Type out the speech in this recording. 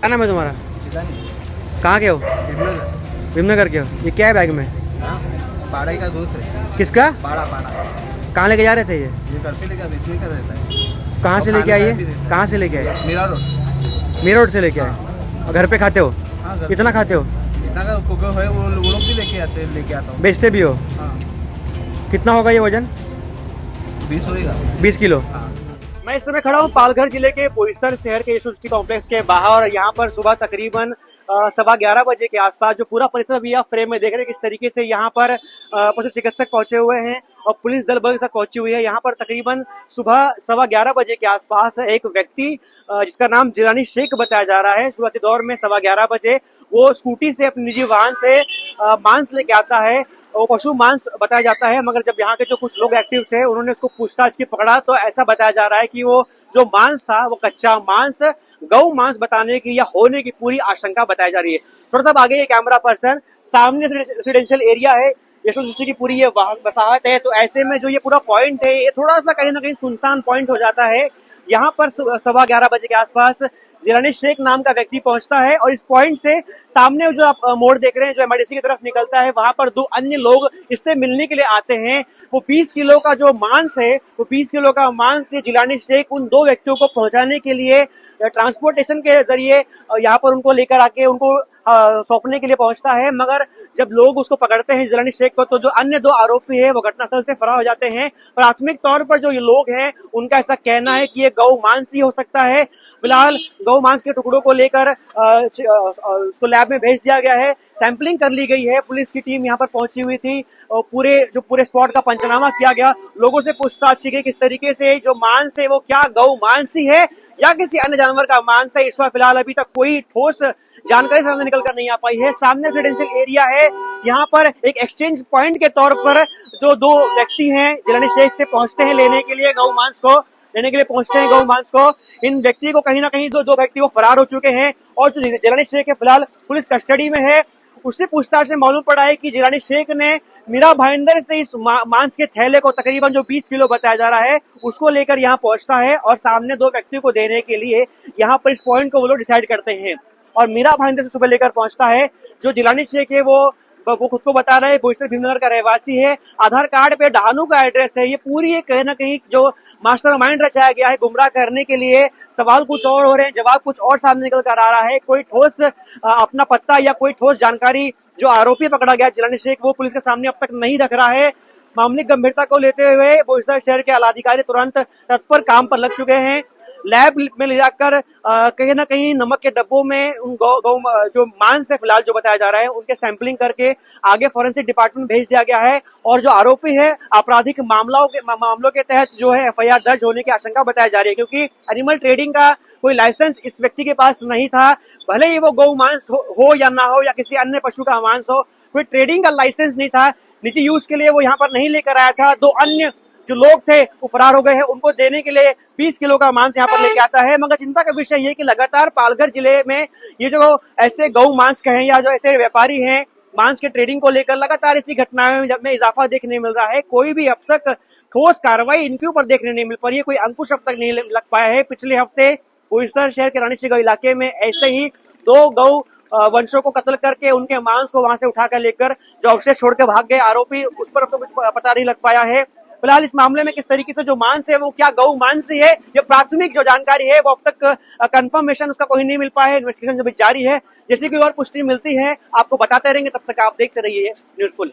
क्या नाम है तुम्हारा? चिदानी कहाँ के हो? भीमनगर। भीमनगर के हो। ये क्या है बैग में? हाँ, बाड़ा का दोस्त है। किसका? बाड़ा बाड़ा कहाँ लेके जा रहे थे ये? घर पे लेकर बेचने का रहता है। कहाँ से और लेके आए खाने का भी ये? देता है। कहाँ से लेके आए? मीरा रोड। मीरा रोड से लेके आए और घर पे खाते हो? हाँ, घर कितना खाते हो? इतना का कोको है वो लोग भी लेके आता हूँ। बेचते भी हो? हाँ, कितना होगा ये वजन? 20 होगा। 20 किलो। हाँ, मैं इस समय खड़ा हूँ पालघर जिले के बोईसर शहर के यशोसिटी कॉम्प्लेक्स के बाहर। यहाँ पर सुबह तकरीबन 11:15 बजे के आसपास जो पूरा परिसर भी आप फ्रेम में देख रहे हैं किस तरीके से यहाँ पर पशु चिकित्सक पहुंचे हुए हैं और पुलिस दल बल के साथ पहुंची हुई है। यहाँ पर तकरीबन सुबह 11:15 बजे के आसपास एक व्यक्ति जिसका नाम जिलानी शेख बताया जा रहा है, शुरुआती दौर में 11:15 बजे वो स्कूटी से अपने निजी वाहन से मांस लेके आता है। वो पशु मांस बताया जाता है, मगर जब यहाँ के जो कुछ लोग एक्टिव थे उन्होंने उसको पूछताछ की पकड़ा तो ऐसा बताया जा रहा है कि वो जो मांस था वो कच्चा मांस गौ मांस बताने की या होने की पूरी आशंका बताई जा रही है। थोड़ा सा आगे ये कैमरा पर्सन, सामने रेसिडेंशियल एरिया है, यशोसिटी की पूरी ये वसाहत है, तो ऐसे में जो ये पूरा पॉइंट है ये थोड़ा सा कहीं ना कहीं सुनसान पॉइंट हो जाता है। यहाँ पर 11:15 बजे के आसपास जिलानी शेख नाम का व्यक्ति पहुंचता है और इस पॉइंट से सामने जो आप मोड़ देख रहे हैं जो एमआईडीसी की तरफ निकलता है वहां पर दो अन्य लोग इससे मिलने के लिए आते हैं। वो 20 किलो का जो मांस है, वो 20 किलो का मांस ये जिलानी शेख उन दो व्यक्तियों को पहुंचाने के लिए ट्रांसपोर्टेशन के जरिए यहाँ पर उनको लेकर आके उनको सौंपने के लिए पहुंचता है। मगर जब लोग उसको पकड़ते हैं जिलानी शेख को, तो जो अन्य दो आरोपी है वो घटनास्थल से फरार हो जाते हैं। प्राथमिक तौर पर जो ये लोग हैं उनका ऐसा कहना है कि ये गौ मांस ही हो सकता है। फिलहाल गौ मांस के टुकड़ों को लेकर उसको लैब में भेज दिया गया है, सैंपलिंग कर ली गई है। पुलिस की टीम यहाँ पर पहुंची हुई थी और पूरे स्पॉट का पंचनामा किया गया, लोगों से पूछताछ की गई किस तरीके से जो मांस है वो क्या गौ मांस ही है या किसी अन्य जानवर का मांस है। इस पर फिलहाल अभी तक कोई ठोस जानकारी सामने निकल कर नहीं आ पाई है। सामने रेसिडेंशियल एरिया है, यहाँ पर एक एक्सचेंज पॉइंट के तौर पर जो दो व्यक्ति हैं जिलानी शेख से पहुंचते हैं लेने के लिए गौ मांस को, गौ मांस को। इन व्यक्ति को कहीं ना कहीं दो व्यक्ति वो फरार हो चुके हैं और जो जिलानी शेख है फिलहाल पुलिस कस्टडी में है। उससे पूछताछ से मालूम पड़ा है कि जिलानी शेख ने मीरा भाईंदर से इस मांस के थैले को तकरीबन जो 20 किलो बताया जा रहा है उसको लेकर यहाँ पहुंचता है और सामने दो व्यक्तियों को देने के लिए यहाँ पर इस पॉइंट को वो लोग डिसाइड करते हैं और मीरा भाईंदर से सुबह लेकर पहुंचता है। जो जिलानी शेख है वो खुद को बता रहा है बोईसर भीमनगर का रहवासी है, आधार कार्ड पे डहानू का एड्रेस है। ये पूरी एक कहीं ना कहीं जो मास्टरमाइंड रचाया गया है गुमराह करने के लिए। सवाल कुछ और हो रहे हैं, जवाब कुछ और सामने निकल कर आ रहा है। कोई ठोस अपना पत्ता या कोई ठोस जानकारी जो आरोपी पकड़ा गया जिलानी शेख वो पुलिस के सामने अब तक नहीं रख रहा है। मामले की गंभीरता को लेते हुए बोईसर शहर के आलाधिकारी तुरंत तत्पर काम पर लग चुके हैं। लैब में ले जाकर कहीं ना कहीं नमक के डब्बों में उन जो मांस है फिलहाल जो बताया जा रहा है उनके सैंपलिंग करके आगे फॉरेंसिक डिपार्टमेंट भेज दिया गया है और जो आरोपी है आपराधिक मामलों के तहत जो है एफआईआर दर्ज होने की आशंका बताई जा रही है, क्योंकि एनिमल ट्रेडिंग का कोई लाइसेंस इस व्यक्ति के पास नहीं था। भले ही वो गौ मांस हो या ना हो या किसी अन्य पशु का मांस हो, कोई ट्रेडिंग का लाइसेंस नहीं था, निजी यूज के लिए वो यहाँ पर नहीं लेकर आया था। दो अन्य जो लोग थे वो फरार हो गए हैं, उनको देने के लिए 20 किलो का मांस यहाँ पर लेके आता है। मगर चिंता का विषय ये कि लगातार पालघर जिले में ये जो ऐसे गौ मांस कहें या जो ऐसे व्यापारी हैं मांस के ट्रेडिंग को लेकर लगातार इसी घटनाओं में इजाफा देखने मिल रहा है। कोई भी अब तक ठोस कार्रवाई इनके ऊपर देखने नहीं मिल पा रही है, कोई अंकुश अब तक नहीं लग पाया है। पिछले हफ्ते बोईसर शहर के रानीसीगढ़ इलाके में ऐसे ही दो गौ वंशों को कत्ल करके उनके मांस को वहां से उठाकर लेकर जो अवशेष छोड़ के भाग गए आरोपी, उस पर अब तो कुछ पता नहीं लग पाया है। फिलहाल इस मामले में किस तरीके से जो मांस है वो क्या गौ मांस ही है, ये प्राथमिक जो जानकारी है वो अब तक कंफर्मेशन उसका कोई नहीं मिल पाया है। इन्वेस्टिगेशन जब जारी है, जैसे कि और पुष्टि मिलती है आपको बताते रहेंगे। तब तक आप देखते रहिए न्यूज़फुल।